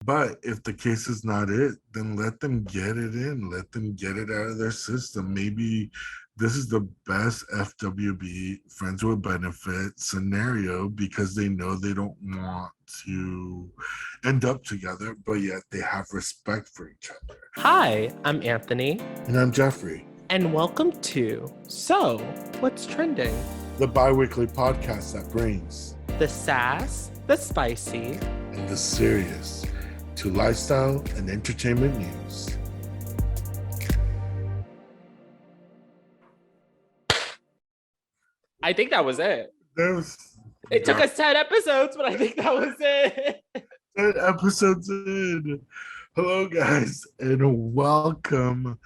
But if the case is not it, then let them get it in. Let them get it out of their system. Maybe this is the best FWB friends with benefit scenario because they know they don't want to end up together, but yet they have respect for each other. Hi, I'm Anthony. And I'm Jeffrey. And welcome to So, What's Trending? The bi-weekly podcast that brings the sass, the spicy, and the serious to lifestyle and entertainment news. I think that was it. It took us 10 episodes, but I think that was it. 10 episodes in. Hello, guys, and welcome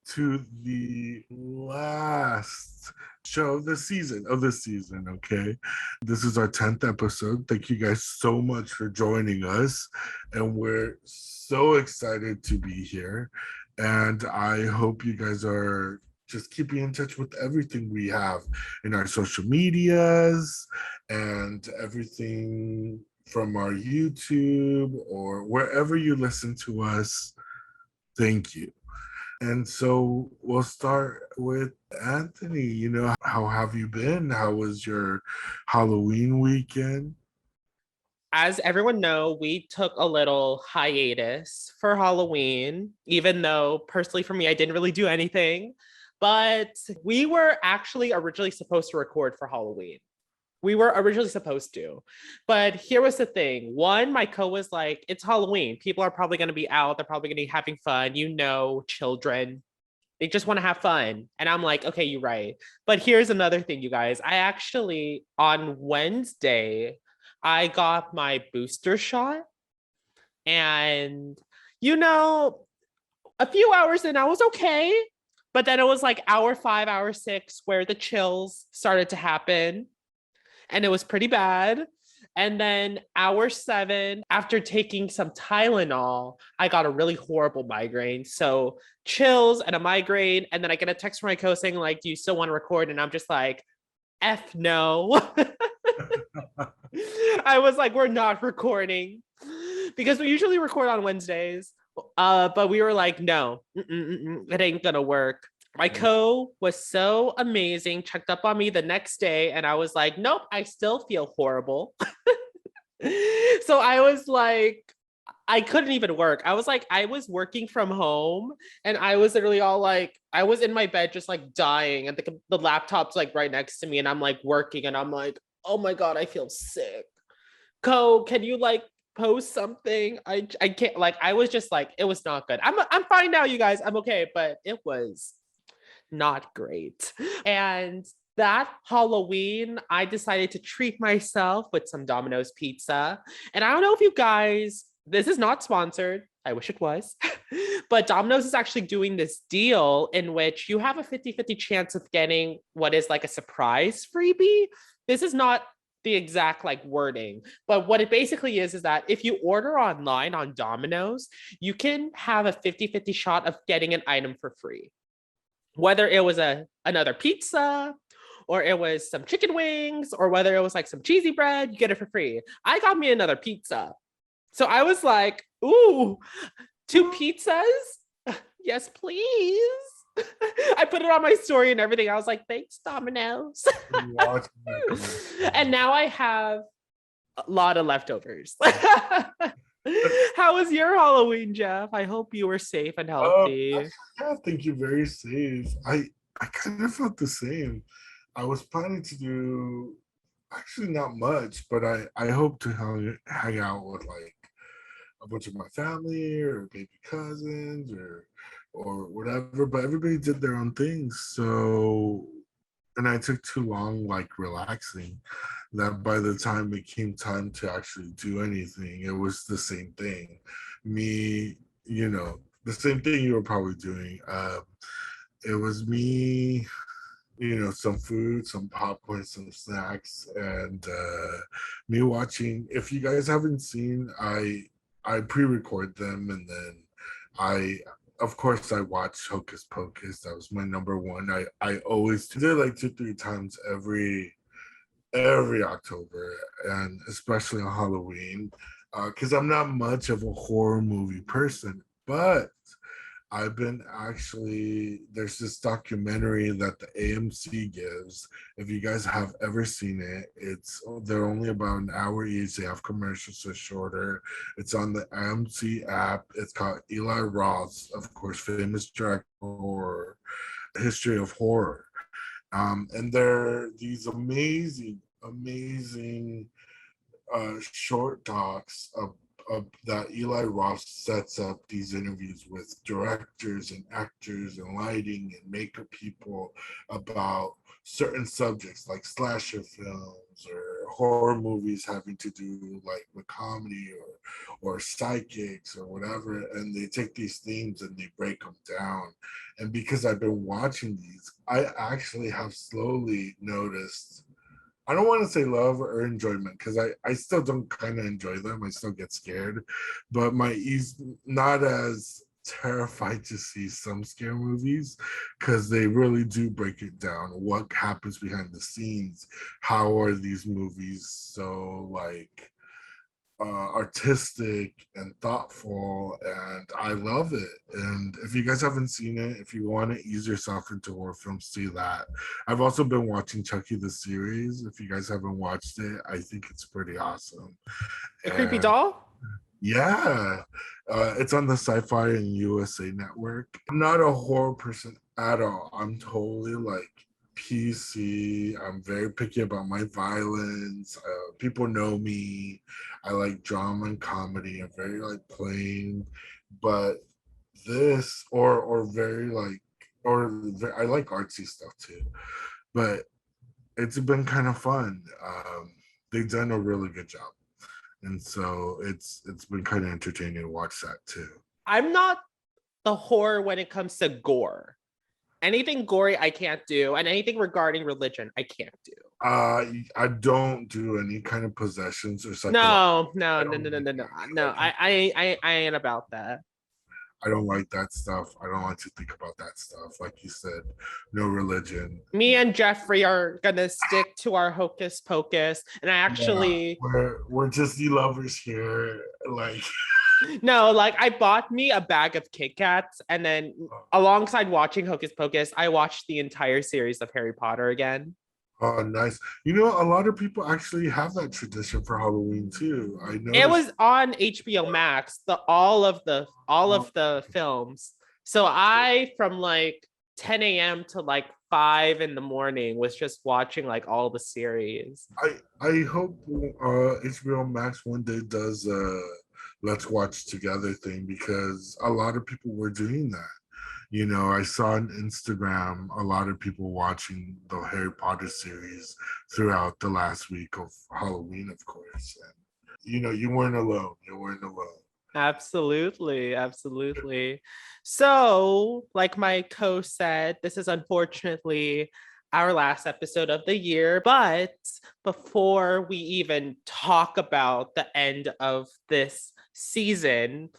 to the last show of the season, okay? This is our 10th episode. Thank you guys so much for joining us, and we're so excited to be here, and I hope you guys are just keeping in touch with everything we have in our social medias and everything from our YouTube or wherever you listen to us. Thank you. And so we'll start with Anthony. You know, how have you been? How was your Halloween weekend? As everyone know, we took a little hiatus for Halloween, even though personally for me, I didn't really do anything. But we were actually originally supposed to record for Halloween. We were originally supposed to. But here was the thing. One, my co was like, it's Halloween. People are probably going to be out. They're probably going to be having fun. You know, children, they just want to have fun. And I'm like, okay, you're right. But here's another thing, you guys. I actually, on Wednesday, I got my booster shot. And, you know, a few hours in, I was okay. But then it was like hour 5, hour 6, where the chills started to happen. And it was pretty bad. And then hour 7, after taking some Tylenol, I got a really horrible migraine. So chills and a migraine. And then I get a text from my co saying, like, do you still want to record? And I'm just like, F no. I was like, we're not recording. Because we usually record on Wednesdays. But we were like, no, it ain't gonna work. My co was so amazing, checked up on me the next day, and I was like, nope, I still feel horrible. So I was like, I couldn't even work. I was like, I was working from home, and I was literally all like, I was in my bed just like dying, and the laptop's like right next to me, and I'm like working, and I'm like, oh my God, I feel sick. Co, can you like post something? I can't, like, I was just like, it was not good. I'm fine now, you guys. I'm okay, but it was not great. And that Halloween, I decided to treat myself with some Domino's pizza. And I don't know if you guys, this is not sponsored. I wish it was. But Domino's is actually doing this deal in which you have a 50-50 chance of getting what is like a surprise freebie. This is not the exact like wording, but what it basically is that if you order online on Domino's, you can have a 50-50 shot of getting an item for free. Whether it was another pizza or it was some chicken wings or whether it was like some cheesy bread, you get it for free. I got me another pizza. So I was like, ooh, 2 pizzas? Yes, please. I put it on my story and everything. I was like, thanks, Domino's. And now I have a lot of leftovers. How was your Halloween, Jeff? I hope you were safe and healthy. I think you're very safe. I kind of felt the same. I was planning to do actually not much, but I hope to hang out with like a bunch of my family or maybe cousins or whatever, but everybody did their own things. So, and I took too long like relaxing that by the time it came time to actually do anything, it was the same thing. Me, you know, the same thing you were probably doing. It was me, you know, some food, some popcorn, some snacks, and me watching. If you guys haven't seen, I pre-record them, and then of course I watched Hocus Pocus. That was my number one. I always do it like 2-3 times every October, and especially on Halloween. because I'm not much of a horror movie person, but I've been actually, there's this documentary that the AMC gives. If you guys have ever seen it, they're only about an hour each. They have commercials, so shorter. It's on the AMC app. It's called Eli Roth's, of course, famous director for History of Horror. And they're these amazing short talks that Eli Roth sets up these interviews with directors and actors and lighting and makeup people about certain subjects like slasher films or horror movies having to do like with comedy or psychics or whatever, and they take these themes and they break them down. And because I've been watching these, I actually have slowly noticed, I don't want to say love or enjoyment because I still don't kind of enjoy them. I still get scared, but my ease not as terrified to see some scare movies because they really do break it down. What happens behind the scenes? How are these movies so like artistic and thoughtful, and I love it. And if you guys haven't seen it, if you want to ease yourself into horror films, see that. I've also been watching Chucky the series. If you guys haven't watched it, I think it's pretty awesome. The creepy And doll? yeah, it's on the Sci-Fi and USA Network. I'm not a horror person at all. I'm totally like PC. I'm very picky about my violence. People know me. I like drama and comedy. I'm very like plain, but this or very like I like artsy stuff too. But it's been kind of fun. They've done a really good job, and so it's been kind of entertaining to watch that too. I'm not the horror when it comes to gore. Anything gory I can't do, and anything regarding religion I can't do. I don't do any kind of possessions or No, I ain't about that. I don't like that stuff. I don't like to think about that stuff. Like you said, no religion. Me and Jeffrey are gonna stick to our hocus pocus, and I actually we're just the lovers here. Like no, like I bought me a bag of Kit Kats, and then alongside watching Hocus Pocus, I watched the entire series of Harry Potter again. oh, nice. You know, a lot of people actually have that tradition for Halloween too. I know It was on HBO Max, all of the films. So I from like 10 a.m. to like 5 in the morning was just watching like all the series. I hope HBO Max one day does let's watch together thing, because a lot of people were doing that. You know, I saw on Instagram a lot of people watching the Harry Potter series throughout the last week of Halloween, of course. And, you know, you weren't alone. You weren't alone. Absolutely, absolutely. So, like my co said, this is unfortunately our last episode of the year. But before we even talk about the end of this season,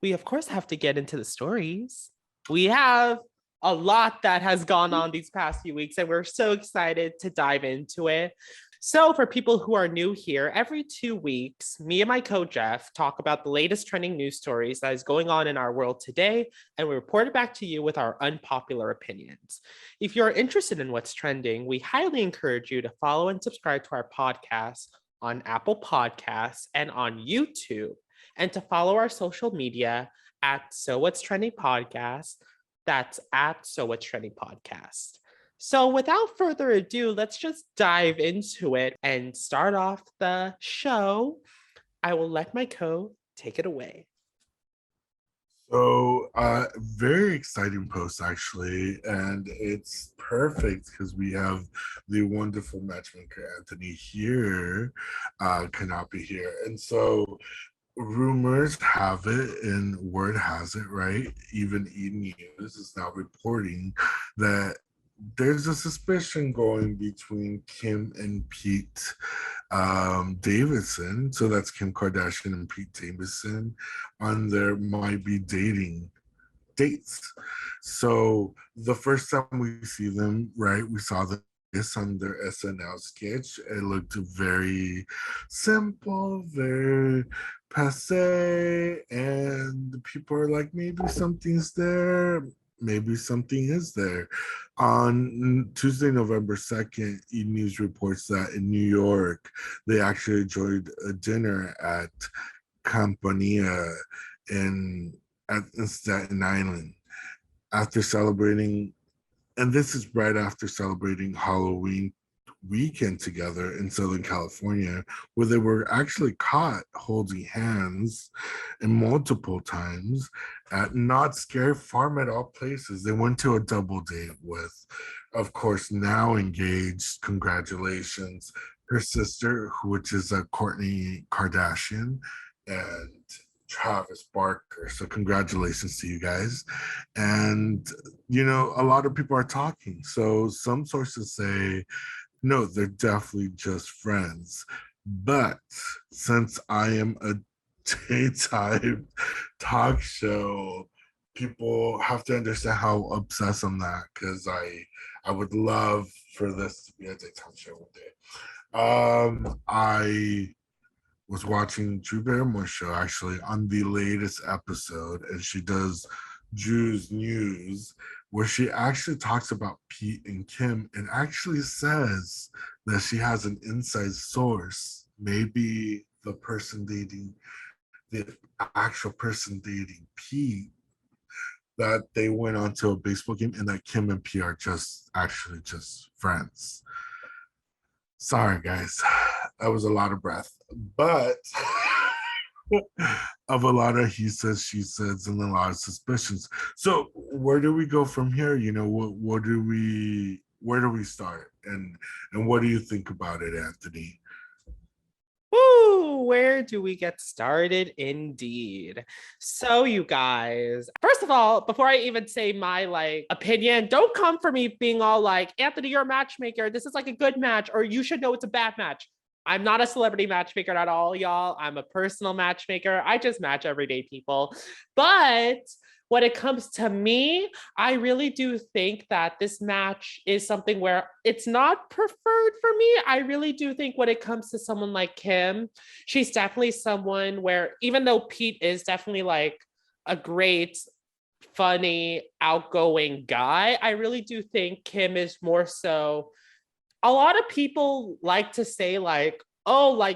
we of course have to get into the stories. We have a lot that has gone on these past few weeks, and we're so excited to dive into it. So, for people who are new here, every 2 weeks, me and my co Jeff talk about the latest trending news stories that is going on in our world today, and we report it back to you with our unpopular opinions. If you're interested in what's trending, we highly encourage you to follow and subscribe to our podcast on Apple Podcasts and on YouTube, and to follow our social media at So What's Trending Podcast. That's at So What's Trending Podcast. So without further ado, let's just dive into it and start off the show. I will let my co take it away. So, very exciting post actually, and it's perfect because we have the wonderful matchmaker Anthony here, Canapi here, and so rumors have it, and word has it, right? Even E! News is now reporting that there's a suspicion going between Kim and Pete Davidson. So that's Kim Kardashian and Pete Davidson on their might be dating dates. So the first time we see them, right, we saw this on their SNL sketch. It looked very simple, very passe, and people are like, maybe something's there, maybe something is there. On Tuesday, November 2nd, E! News reports that in New York, they actually enjoyed a dinner at Campania in Staten Island after celebrating, and this is right after celebrating Halloween weekend together in Southern California, where they were actually caught holding hands and multiple times at Not Scary Farm at all places. They went to a double date with, of course, now engaged, congratulations, her sister, which is Kourtney Kardashian, and Travis Barker. So congratulations to you guys. And a lot of people are talking. So some sources say no, they're definitely just friends. But since I am a daytime talk show, people have to understand how obsessed I'm that, because I would love for this to be a daytime show one day. I was watching Drew Barrymore's show actually on the latest episode, and she does Drew's News, where she actually talks about Pete and Kim and actually says that she has an inside source, maybe the actual person dating Pete, that they went onto a baseball game and that Kim and Pete are just friends. Sorry, guys, that was a lot of breath, but of a lot of he says, she says, and a lot of suspicions. So where do we go from here? Where do we start? And what do you think about it, Anthony? Woo, where do we get started indeed? So you guys, first of all, before I even say my opinion, don't come for me being all like, Anthony, you're a matchmaker. This is like a good match, or you should know it's a bad match. I'm not a celebrity matchmaker at all, y'all. I'm a personal matchmaker. I just match everyday people. But when it comes to me, I really do think that this match is something where it's not preferred for me. I really do think when it comes to someone like Kim, she's definitely someone where, even though Pete is definitely like a great, funny, outgoing guy, I really do think Kim is more so. A lot of people like to say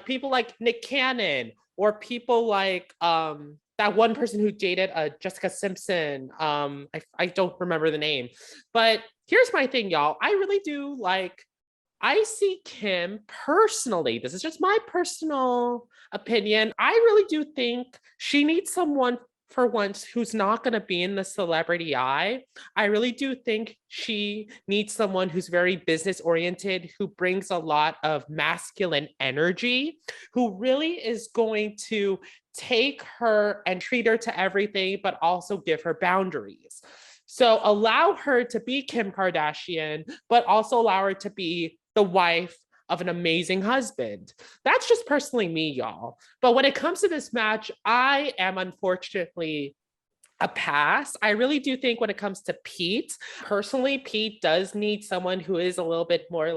people like Nick Cannon, or people like that one person who dated Jessica Simpson. I don't remember the name, but here's my thing, y'all. I really do I see Kim personally. This is just my personal opinion. I really do think she needs someone for once who's not going to be in the celebrity eye. I really do think she needs someone who's very business oriented, who brings a lot of masculine energy, who really is going to take her and treat her to everything, but also give her boundaries. So allow her to be Kim Kardashian, but also allow her to be the wife of an amazing husband. That's just personally me, y'all. But when it comes to this match, I am unfortunately a pass. I really do think when it comes to Pete, personally, Pete does need someone who is a little bit more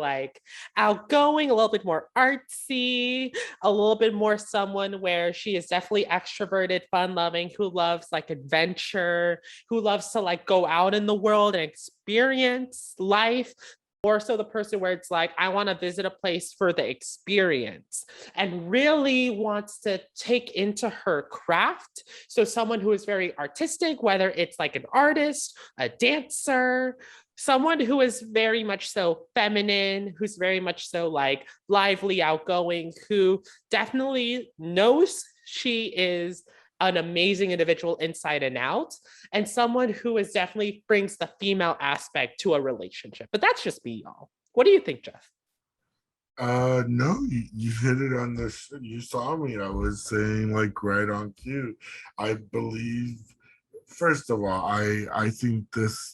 outgoing, a little bit more artsy, a little bit more someone where she is definitely extroverted, fun loving, who loves adventure, who loves to go out in the world and experience life. More so the person where it's I want to visit a place for the experience, and really wants to take into her craft. So someone who is very artistic, whether it's an artist, a dancer, someone who is very much so feminine, who's very much so lively, outgoing, who definitely knows she is an amazing individual inside and out, and someone who is definitely brings the female aspect to a relationship. But that's just me, y'all. What do you think, Jeff? No, you hit it on this. You saw me. I was saying right on cue. I believe, first of all, I think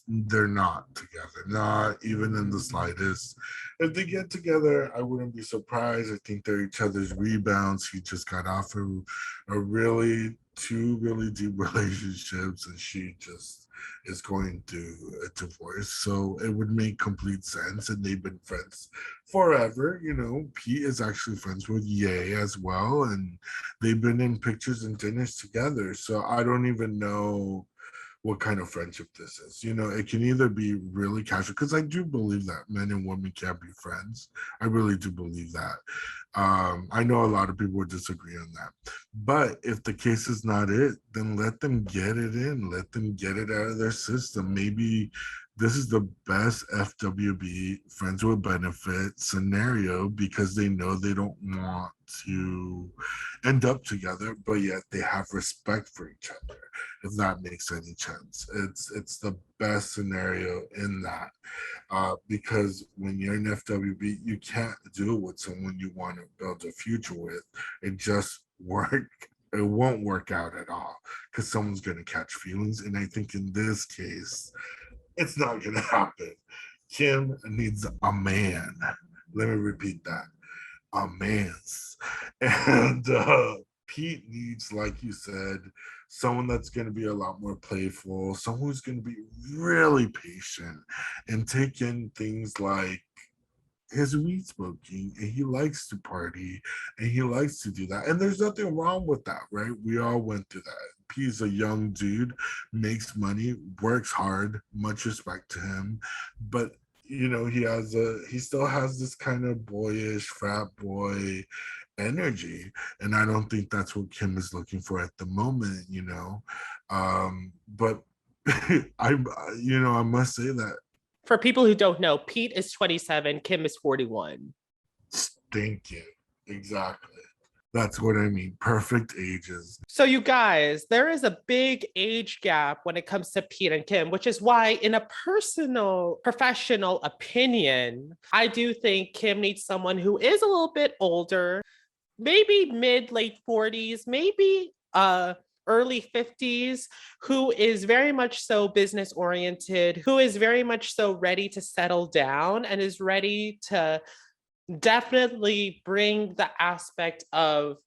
they're not together, not even in the slightest. If they get together, I wouldn't be surprised. I think they're each other's rebounds. He just got off a really two really deep relationships and she just is going through a divorce. So it would make complete sense. And they've been friends forever. You know, Pete is actually friends with Ye as well. And they've been in pictures and dinners together. So I don't even know what kind of friendship this is. You know, it can either be really casual, because I do believe that men and women can't be friends. I really do believe that. I know a lot of people would disagree on that. But if the case is not it, then let them get it in. Let them get it out of their system. Maybe this is the best FWB friends with benefit scenario because they know they don't want to end up together, but yet they have respect for each other, if that makes any sense. It's the best scenario in that, because when you're in FWB, you can't do it with someone you want to build a future with. It just work. It won't work out at all because someone's going to catch feelings. And I think in this case, it's not going to happen. Kim needs a man. Let me repeat that. A man's. And Pete needs, like you said, someone that's going to be a lot more playful, someone who's going to be really patient and take in things like his weed smoking, and he likes to party and he likes to do that. And there's nothing wrong with that, right? We all went through that. He's a young dude, makes money, works hard, much respect to him. But you know, he still has this kind of boyish frat boy energy. And I don't think that's what Kim is looking for at the moment, you know. But I I must say that. For people who don't know, Pete is 27, Kim is 41. Thank you. Exactly. That's what I mean. Perfect ages. So, you guys, there is a big age gap when it comes to Pete and Kim, which is why, in a personal, professional opinion, I do think Kim needs someone who is a little bit older, maybe mid, late 40s, maybe early 50s, who is very much so business oriented, who is very much so ready to settle down and is ready to definitely bring the aspect of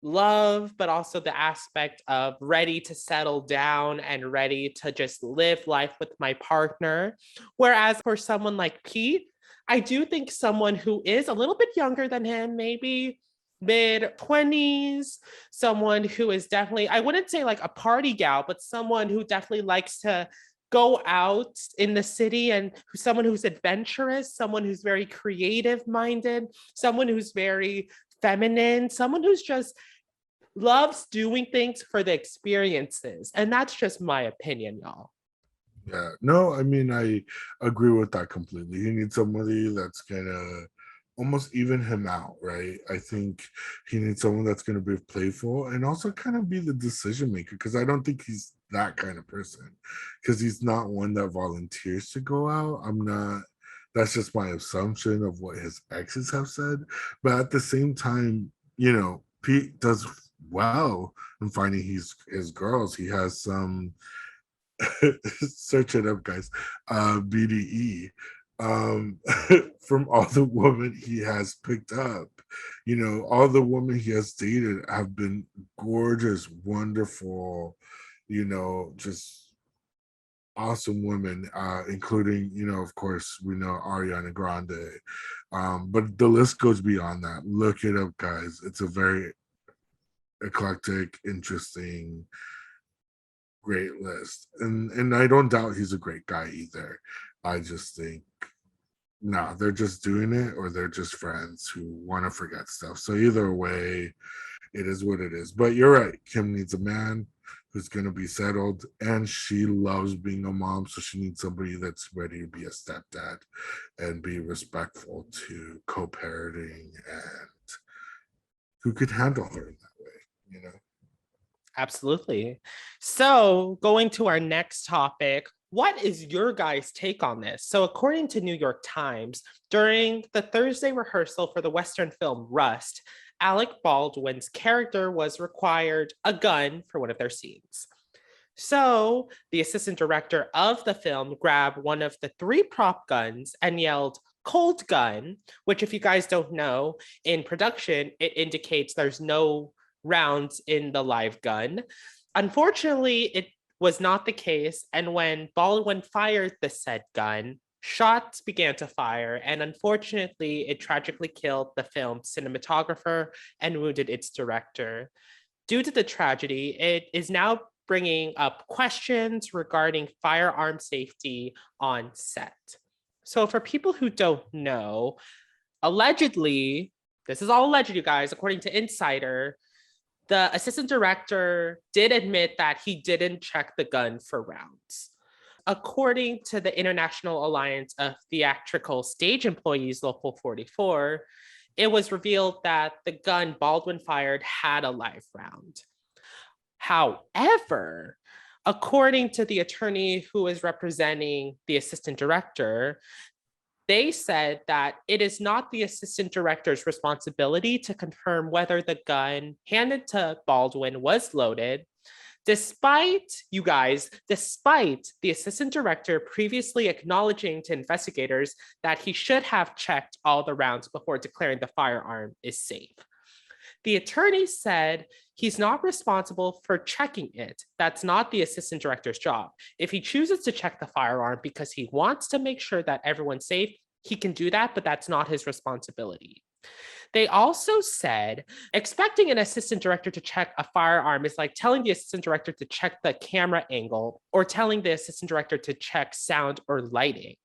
love, but also the aspect of ready to settle down and ready to just live life with my partner. Whereas for someone like Pete, I do think someone who is a little bit younger than him, maybe mid 20s, someone who is definitely, I wouldn't say like a party gal, but someone who definitely likes to go out in the city, and someone who's adventurous, someone who's very creative minded, someone who's very feminine, someone who's just loves doing things for the experiences. And that's just my opinion, y'all. Yeah. No, I mean, I agree with that completely. He needs somebody that's gonna almost even him out, right? I think he needs someone that's gonna be playful and also kind of be the decision maker, because I don't think he's that kind of person. Because he's not one that volunteers to go out. I'm not, that's just my assumption of what his exes have said. But at the same time, Pete does well in finding his girls. He has some search it up, guys. BDE, um, from all the women he has picked up. All the women he has dated have been gorgeous, wonderful, just awesome women, including, of course, we know Ariana Grande. But the list goes beyond that. Look it up, guys. It's a very eclectic, interesting, great list. And I don't doubt he's a great guy either. I just think they're just doing it, or they're just friends who want to forget stuff. So either way, it is what it is. But you're right. Kim needs a man who's going to be settled, and she loves being a mom. So she needs somebody that's ready to be a stepdad and be respectful to co-parenting, and who could handle her in that way. Absolutely. So, going to our next topic, what is your guys' take on this? So, according to New York Times, during the Thursday rehearsal for the Western film Rust, Alec Baldwin's character was required a gun for one of their scenes. So, the assistant director of the film grabbed one of the 3 prop guns and yelled, "Cold gun," which, if you guys don't know, in production, it indicates there's no rounds in the live gun. Unfortunately, it was not the case. And when Baldwin fired the said gun, shots began to fire. And unfortunately, it tragically killed the film's cinematographer and wounded its director. Due to the tragedy, it is now bringing up questions regarding firearm safety on set. So, for people who don't know, allegedly, this is all alleged, you guys, according to Insider, the assistant director did admit that he didn't check the gun for rounds. According to the International Alliance of Theatrical Stage Employees, Local 44, it was revealed that the gun Baldwin fired had a live round. However, according to the attorney who is representing the assistant director, they said that it is not the assistant director's responsibility to confirm whether the gun handed to Baldwin was loaded, despite the assistant director previously acknowledging to investigators that he should have checked all the rounds before declaring the firearm is safe. The attorney said he's not responsible for checking it. That's not the assistant director's job. If he chooses to check the firearm because he wants to make sure that everyone's safe, he can do that, but that's not his responsibility. They also said expecting an assistant director to check a firearm is like telling the assistant director to check the camera angle or telling the assistant director to check sound or lighting.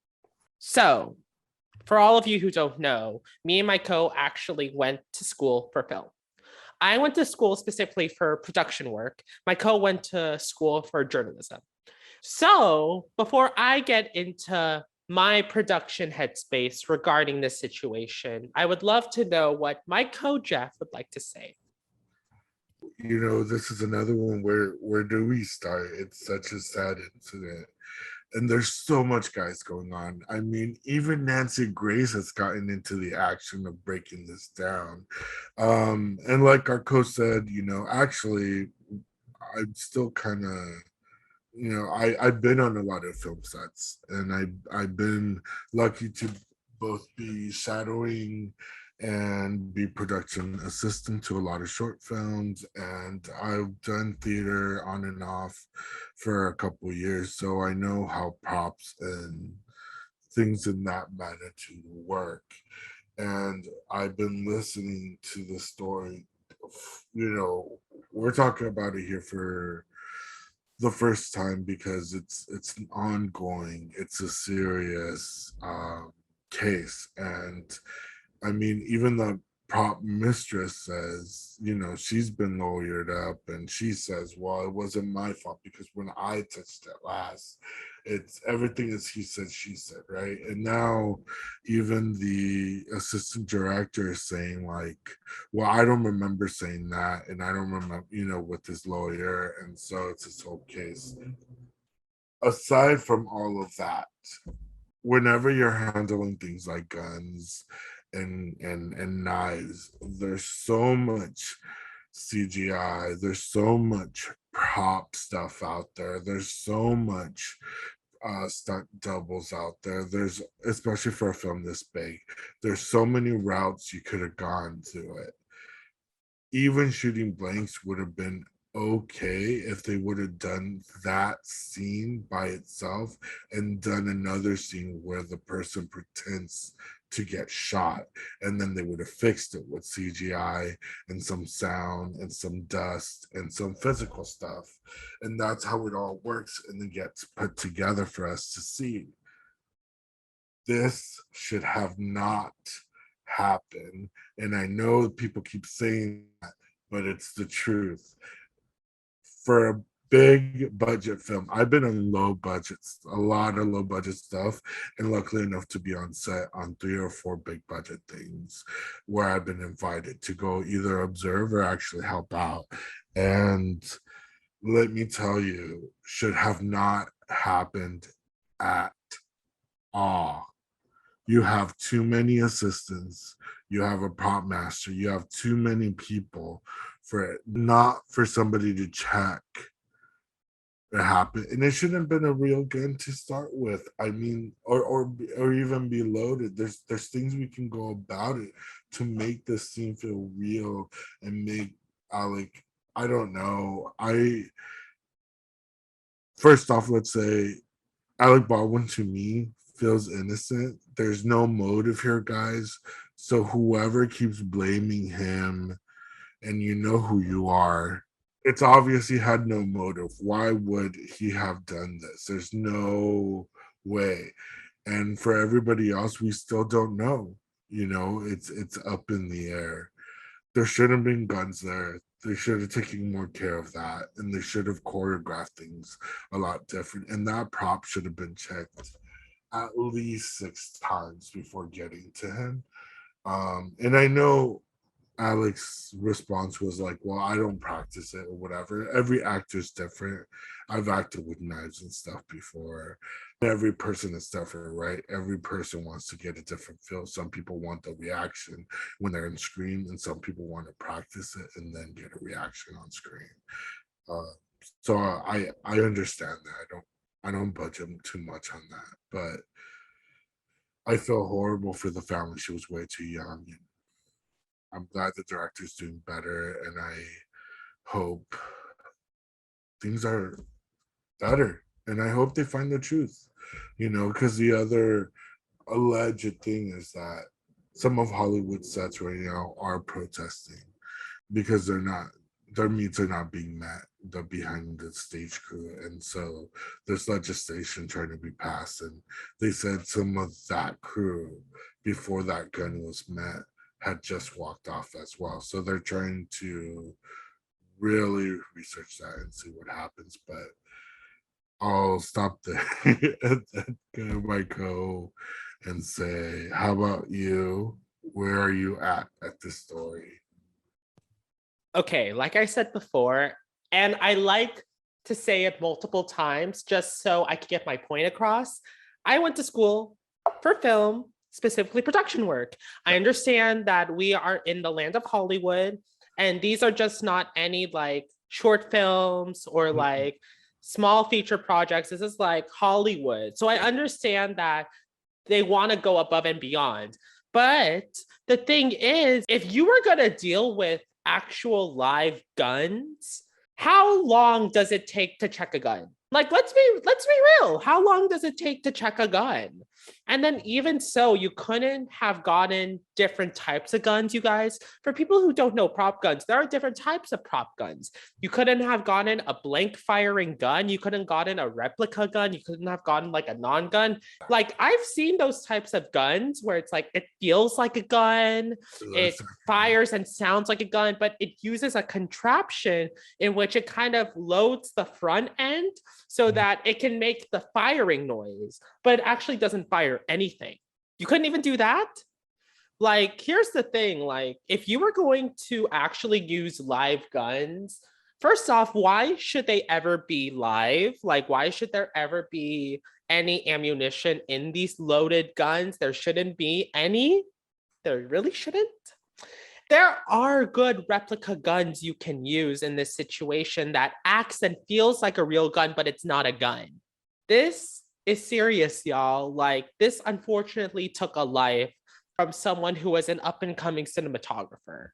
So, for all of you who don't know, me and my co actually went to school for film. I went to school specifically for production work. My co went to school for journalism. So, before I get into my production headspace regarding this situation, I would love to know what my co Jeff would like to say. You know, this is another one where do we start? It's such a sad incident. And there's so much guys going on. I mean, even Nancy Grace has gotten into the action of breaking this down. And like our coach said, you know, actually, I'm still kind of, you know, I've been on a lot of film sets, and I've been lucky to both be shadowing and be production assistant to a lot of short films, and I've done theater on and off for a couple years, so I know how props and things in that magnitude work. And I've been listening to the story. You know, we're talking about it here for the first time because it's an ongoing, it's a serious case. And I mean, even the prop mistress says, you know, she's been lawyered up, and she says, well, it wasn't my fault because when I touched it last, it's everything is he said, she said, right? And now even the assistant director is saying, like, well, I don't remember saying that, and I don't remember, you know, with his lawyer, and so it's his whole case. Aside from all of that, whenever you're handling things like guns and knives, there's so much CGI, there's so much prop stuff out there, there's so much stunt doubles out there. There's, especially for a film this big, there's so many routes you could have gone to it. Even shooting blanks would have been okay if they would have done that scene by itself and done another scene where the person pretends to get shot, and then they would have fixed it with CGI and some sound and some dust and some physical stuff, and that's how it all works and then gets put together for us to see. This should have not happened, and I know people keep saying that, but it's the truth. For a big budget film, I've been on low budgets, a lot of low budget stuff, and luckily enough to be on set on 3 or 4 big budget things where I've been invited to go either observe or actually help out. And let me tell you, should have not happened at all. You have too many assistants, you have a prop master, you have too many people for it not for somebody to check it happened. And it shouldn't have been a real gun to start with. I mean, or even be loaded. There's things we can go about it to make this scene feel real and make Alec, I don't know. First off, let's say Alec Baldwin to me feels innocent. There's no motive here, guys. So whoever keeps blaming him, and you know who you are, it's obvious he had no motive. Why would he have done this? There's no way. And for everybody else, we still don't know. It's up in the air. There should have been guns there. They should have taken more care of that, and they should have choreographed things a lot different. And that prop should have been checked at least 6 times before getting to him. And I know Alex's response was like, well, I don't practice it or whatever. Every actor's different. I've acted with knives and stuff before. Every person is different, right? Every person wants to get a different feel. Some people want the reaction when they're on screen, and some people want to practice it and then get a reaction on screen. So I understand that. I don't budge him too much on that, but I feel horrible for the family. She was way too young. And I'm glad the director's doing better, and I hope things are better. And I hope they find the truth, because the other alleged thing is that some of Hollywood sets right now are protesting because their needs are not being met, the behind the stage crew. And so there's legislation trying to be passed. And they said some of that crew, before that gun was met, had just walked off as well. So they're trying to really research that and see what happens. But I'll stop there and then go to my co and say, how about you? Where are you at this story? Okay, like I said before, and I like to say it multiple times just so I can get my point across. I went to school for film, specifically production work. I understand that we are in the land of Hollywood, and these are just not any like short films or like small feature projects. This is like Hollywood. So I understand that they want to go above and beyond. But the thing is, if you were going to deal with actual live guns, how long does it take to check a gun? Like, let's be real. How long does it take to check a gun? And then even so, you couldn't have gotten different types of guns, you guys. For people who don't know prop guns, there are different types of prop guns. You couldn't have gotten a blank firing gun. You couldn't have gotten a replica gun. You couldn't have gotten like a non-gun. Like, I've seen those types of guns where it's like, it feels like a gun. It fires and sounds like a gun, but it uses a contraption in which it kind of loads the front end so that it can make the firing noise, but it actually doesn't fire anything. You couldn't even do that? Like, here's the thing, like, if you were going to actually use live guns, first off, why should they ever be live? Like, why should there ever be any ammunition in these loaded guns? There shouldn't be any. There really shouldn't. There are good replica guns you can use in this situation that acts and feels like a real gun, but it's not a gun. This is serious, y'all. Like, this unfortunately took a life from someone who was an up-and-coming cinematographer.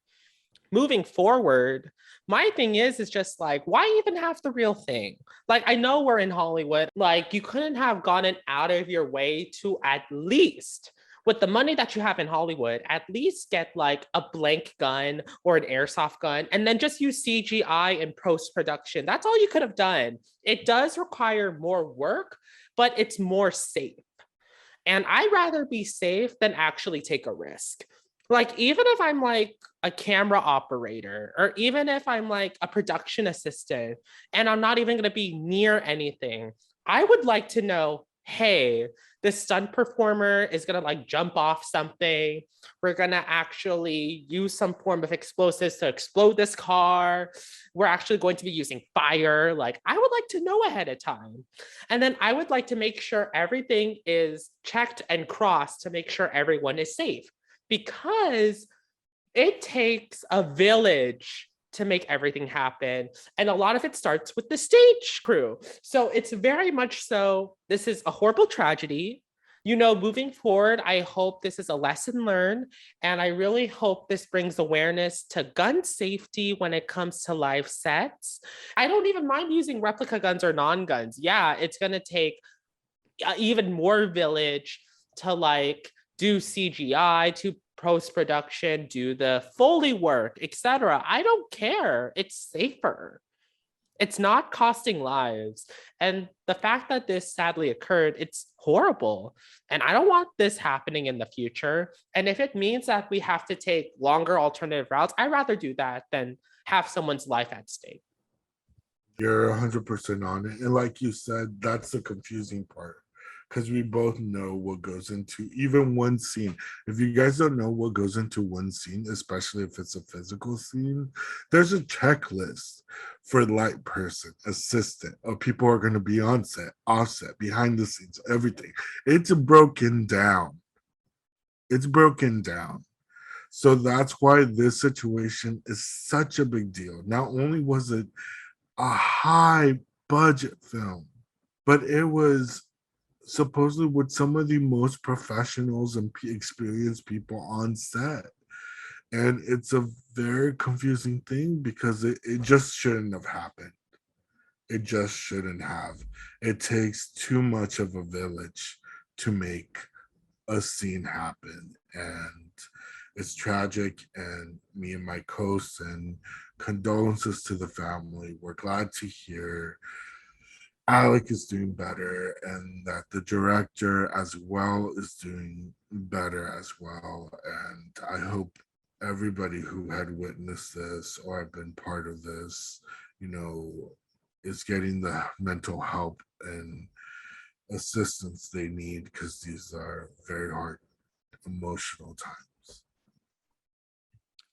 Moving forward, my thing is just like, why even have the real thing? Like, I know we're in Hollywood. Like, you couldn't have gotten out of your way to at least, with the money that you have in Hollywood, at least get like a blank gun or an airsoft gun and then just use CGI in post-production. That's all you could have done. It does require more work, but it's more safe. And I'd rather be safe than actually take a risk. Like, even if I'm like a camera operator, or even if I'm like a production assistant, and I'm not even going to be near anything, I would like to know, hey, this stunt performer is going to like jump off something. We're going to actually use some form of explosives to explode this car. We're actually going to be using fire. Like, I would like to know ahead of time. And then I would like to make sure everything is checked and crossed to make sure everyone is safe, because it takes a village to make everything happen. And a lot of it starts with the stage crew. So it's very much so, this is a horrible tragedy. Moving forward, I hope this is a lesson learned. And I really hope this brings awareness to gun safety when it comes to live sets. I don't even mind using replica guns or non-guns. Yeah, it's going to take even more village to like do CGI, to post-production, do the Foley work, etc. I don't care. It's safer. It's not costing lives. And the fact that this sadly occurred, it's horrible. And I don't want this happening in the future. And if it means that we have to take longer alternative routes, I'd rather do that than have someone's life at stake. You're 100% on it. And like you said, that's the confusing part, because we both know what goes into even one scene. If you guys don't know what goes into one scene, especially if it's a physical scene, there's a checklist for light person, assistant, of people who are going to be on set, offset, behind the scenes, everything. It's broken down. It's broken down. So that's why this situation is such a big deal. Not only was it a high budget film, but it was supposedly with some of the most professionals and experienced people on set. And it's a very confusing thing because it just shouldn't have happened. It just shouldn't have. It takes too much of a village to make a scene happen. And it's tragic. And me and my co-hosts, and condolences to the family. We're glad to hear Alec is doing better, and that the director as well is doing better as well. And I hope everybody who had witnessed this or had been part of this, is getting the mental help and assistance they need, because these are very hard, emotional times.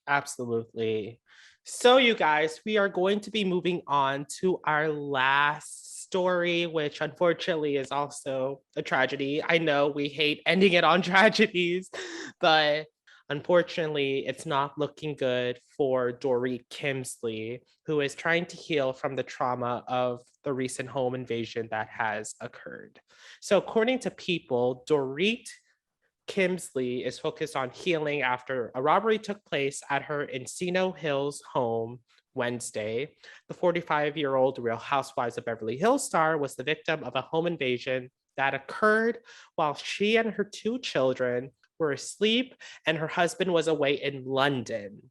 Absolutely. So, you guys, we are going to be moving on to our last story, which unfortunately is also a tragedy. I know we hate ending it on tragedies, but unfortunately, it's not looking good for Dorit Kemsley, who is trying to heal from the trauma of the recent home invasion that has occurred. So, according to People, Dorit Kemsley is focused on healing after a robbery took place at her Encino Hills home Wednesday. The 45-year-old Real Housewives of Beverly Hills star was the victim of a home invasion that occurred while she and her two children were asleep and her husband was away in London.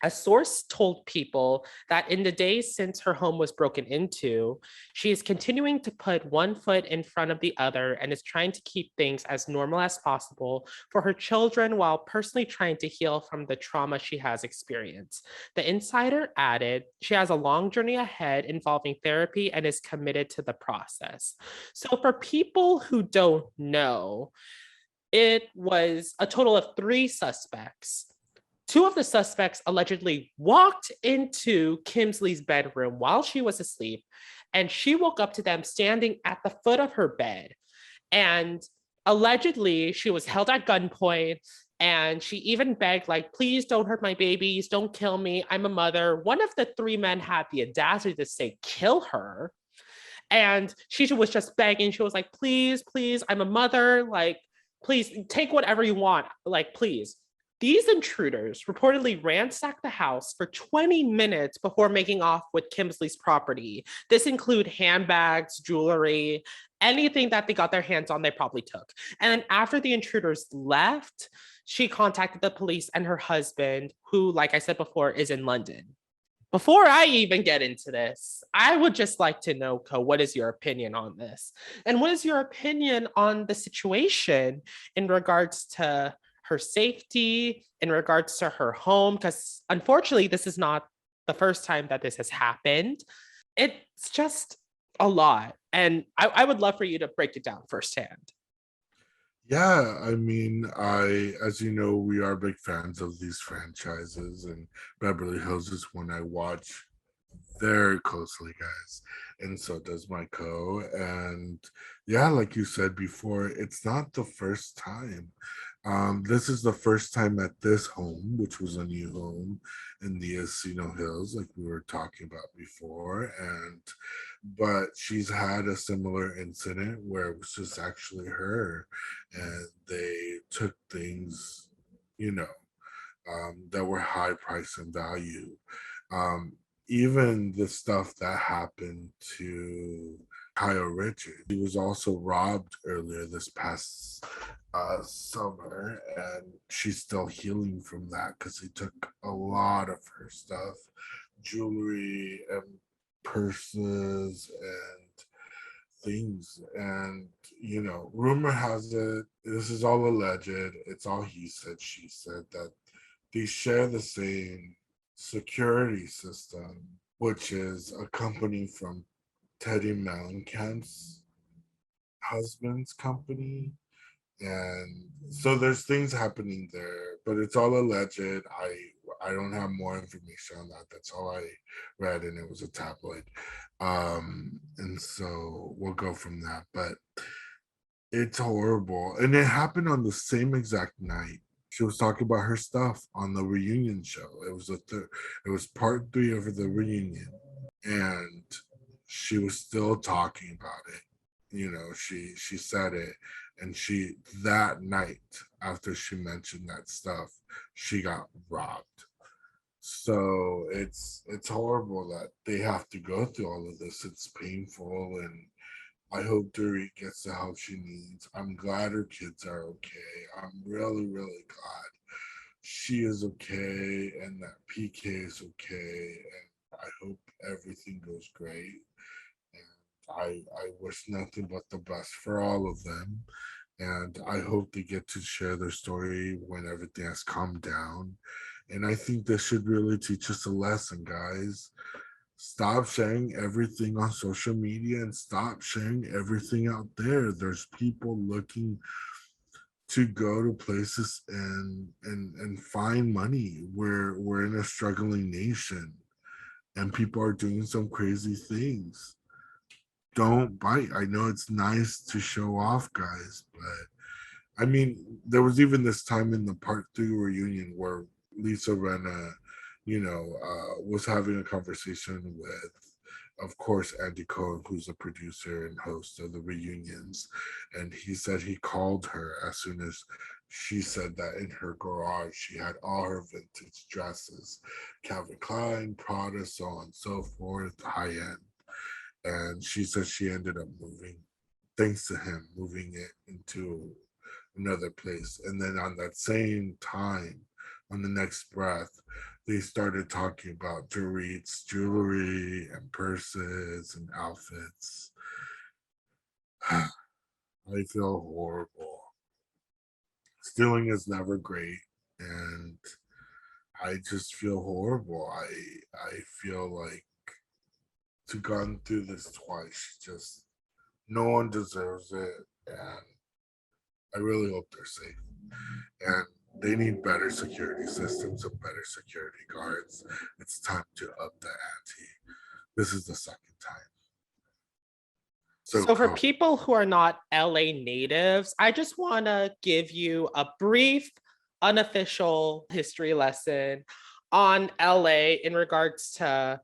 A source told People that in the days since her home was broken into, she is continuing to put one foot in front of the other and is trying to keep things as normal as possible for her children while personally trying to heal from the trauma she has experienced. The insider added she has a long journey ahead involving therapy and is committed to the process. So, for people who don't know, it was a total of 3 suspects. 2 of the suspects allegedly walked into Kemsley's bedroom while she was asleep, and she woke up to them standing at the foot of her bed. And allegedly, she was held at gunpoint, and she even begged, like, please don't hurt my babies, don't kill me, I'm a mother. One of the 3 men had the audacity to say, kill her. And she was just begging. She was like, please, please, I'm a mother. Like, please take whatever you want. Like, please. These intruders reportedly ransacked the house for 20 minutes before making off with Kemsley's property. This include handbags, jewelry, anything that they got their hands on, they probably took. And then after the intruders left, she contacted the police and her husband, who, like I said before, is in London. Before I even get into this, I would just like to know, Ko, what is your opinion on this? And what is your opinion on the situation in regards to her safety, in regards to her home? Because unfortunately, this is not the first time that this has happened. It's just a lot. And I would love for you to break it down firsthand. Yeah, I mean, as you know, we are big fans of these franchises, and Beverly Hills is one I watch very closely, guys. And so does my and yeah, like you said before, it's not the first time. This is the first time at this home, which was a new home in the Encino Hills, like we were talking about before. And but she's had a similar incident where it was just actually her, and they took things, you know, that were high price and value. Um, Even the stuff that happened to Kyle Richards, he was also robbed earlier this past summer, and she's still healing from that because he took a lot of her stuff, jewelry and purses and things. And rumor has it, this is all alleged, it's all he said she said, that they share the same security system, which is a company from Teddy Mellencamp's husband's company. And so there's things happening there, but it's all alleged. I don't have more information on that. That's all I read, and it was a tabloid. And so we'll go from that. But it's horrible. And it happened on the same exact night. She was talking about her stuff on the reunion show. It was part 3 of the reunion. And she was still talking about it. She said it, and she, that night after she mentioned that stuff, she got robbed. So it's horrible that they have to go through all of this. It's painful, and I hope Dorit gets the help she needs. I'm glad her kids are okay. I'm really, really glad she is okay and that PK is okay. And I hope everything goes great. And I wish nothing but the best for all of them. And I hope they get to share their story when everything has calmed down. And I think this should really teach us a lesson, guys. Stop sharing everything on social media and stop sharing everything out there. There's people looking to go to places and find money. We're in a struggling nation, and people are doing some crazy things. Don't bite. I know it's nice to show off, guys, but I mean, there was even this time in the part 3 reunion where Lisa Rinna, was having a conversation with, of course, Andy Cohen, who's the producer and host of the reunions. And he said he called her as soon as she said that in her garage she had all her vintage dresses, Calvin Klein, Prada, so on and so forth, high end. And she said she ended up moving, thanks to him, moving it into another place. And then on that same time, on the next breath, they started talking about Dorit's jewelry and purses and outfits. I feel horrible. Stealing is never great, and I just feel horrible. I feel like to gone through this twice, just no one deserves it, and I really hope they're safe. And they need better security systems and better security guards. It's time to up the ante. This is the second time. So for people who are not LA natives, I just want to give you a brief, unofficial history lesson on LA in regards to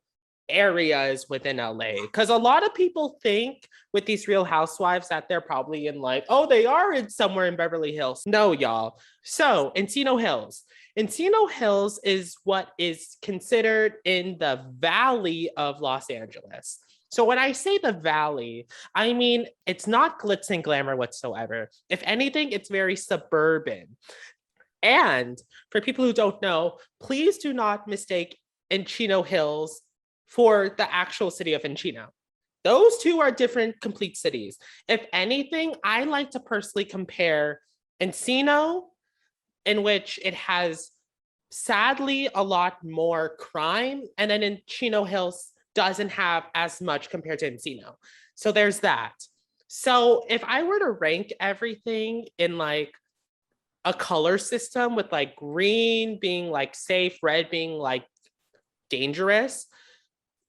areas within LA. Because a lot of people think with these Real Housewives that they're probably in they are in somewhere in Beverly Hills. No, y'all. So Encino Hills. Encino Hills is what is considered in the Valley of Los Angeles. So when I say the Valley, I mean, it's not glitz and glamour whatsoever. If anything, it's very suburban. And for people who don't know, please do not mistake Encino Hills for the actual city of Encino. Those two are different complete cities. If anything, I like to personally compare Encino, in which it has sadly a lot more crime, and then Encino Hills doesn't have as much compared to Encino. So there's that. So if I were to rank everything in a color system with green being safe, red being dangerous,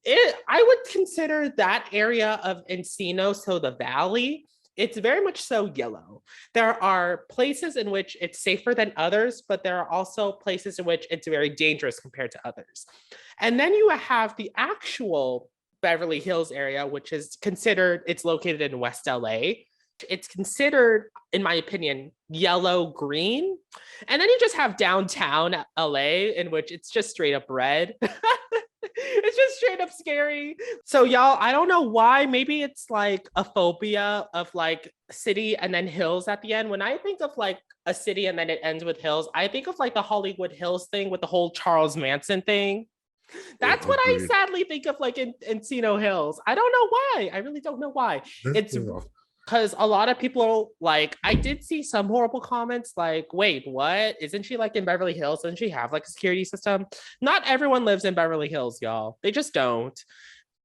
I would consider that area of Encino, so the valley, it's very much so yellow. There are places in which it's safer than others, but there are also places in which it's very dangerous compared to others. And then you have the actual Beverly Hills area, which is considered, it's located in West LA. It's considered, in my opinion, yellow green. And then you just have downtown LA, in which it's just straight up red. It's just straight up scary. So y'all, I don't know why. Maybe it's like a phobia of like city and then hills at the end. When I think of like a city and then it ends with hills, I think of like the Hollywood Hills thing with the whole Charles Manson thing. That's what I sadly think of like in Encino Hills. I don't know why. I really don't know why. It's because a lot of people like, I did see some horrible comments like, wait, what? Isn't she like in Beverly Hills? Doesn't she have like a security system? Not everyone lives in Beverly Hills, y'all. They just don't.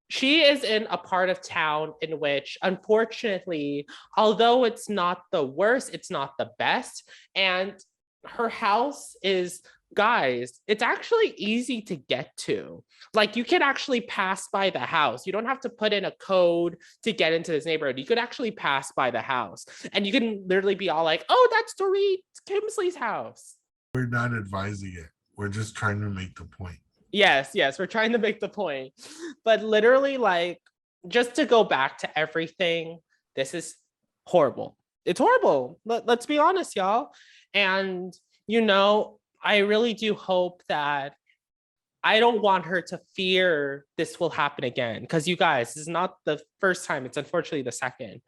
She is in a part of town in which, unfortunately, although it's not the worst, it's not the best. And her house is, guys, it's actually easy to get to. Like, you can actually pass by the house. You don't have to put in a code to get into this neighborhood. You could actually pass by the house and you can literally be all like, oh, that's Dorit Kemsley's house. We're not advising it. We're just trying to make the point. Yes, we're trying to make the point. But literally, like, just to go back to everything, this is horrible. It's horrible. Let's be honest, y'all. And, you know, I really do hope that, I don't want her to fear this will happen again. Because you guys, this is not the first time. It's unfortunately the second.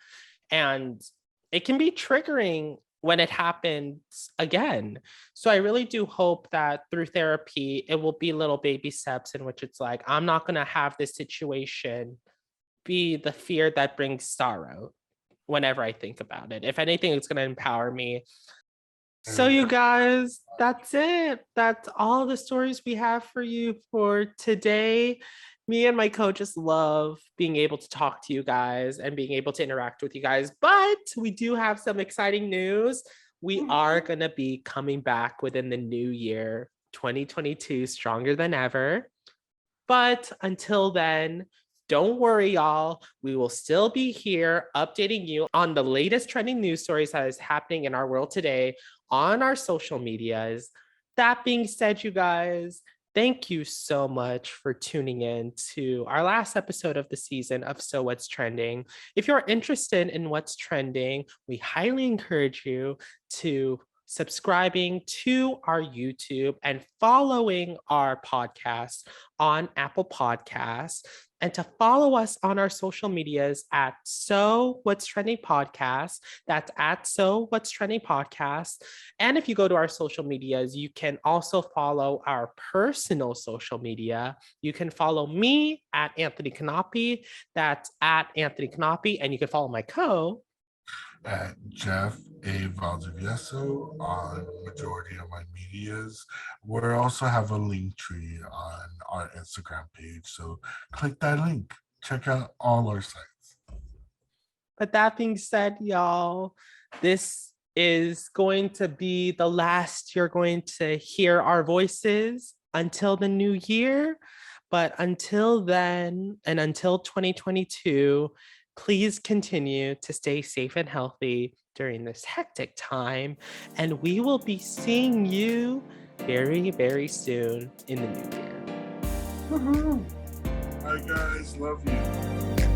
And it can be triggering when it happens again. So I really do hope that through therapy, it will be little baby steps in which it's like, I'm not going to have this situation be the fear that brings sorrow whenever I think about it. If anything, it's going to empower me. So you guys, that's it. That's all the stories we have for you for today. Me and my coach just love being able to talk to you guys and being able to interact with you guys. But we do have some exciting news. We are going to be coming back within the new year, 2022, stronger than ever. But until then, don't worry, y'all. We will still be here updating you on the latest trending news stories that is happening in our world today on our social medias. That being said, you guys, thank you so much for tuning in to our last episode of the season of So What's Trending. If you're interested in what's trending, we highly encourage you to subscribing to our YouTube and following our podcast on Apple Podcasts, and to follow us on our social medias at So What's Trending Podcast. That's at So What's Trending Podcast. And if you go to our social medias, you can also follow our personal social media. You can follow me at Anthony Canapi. That's at Anthony Canapi. And you can follow my at Jeff A. Valdivieso on majority of my medias. We also have a link tree on our Instagram page. So click that link. Check out all our sites. But that being said, y'all, this is going to be the last you're going to hear our voices until the new year. But until then, and until 2022, please continue to stay safe and healthy during this hectic time. And we will be seeing you very, very soon in the new year. Woohoo! Bye, guys. Love you.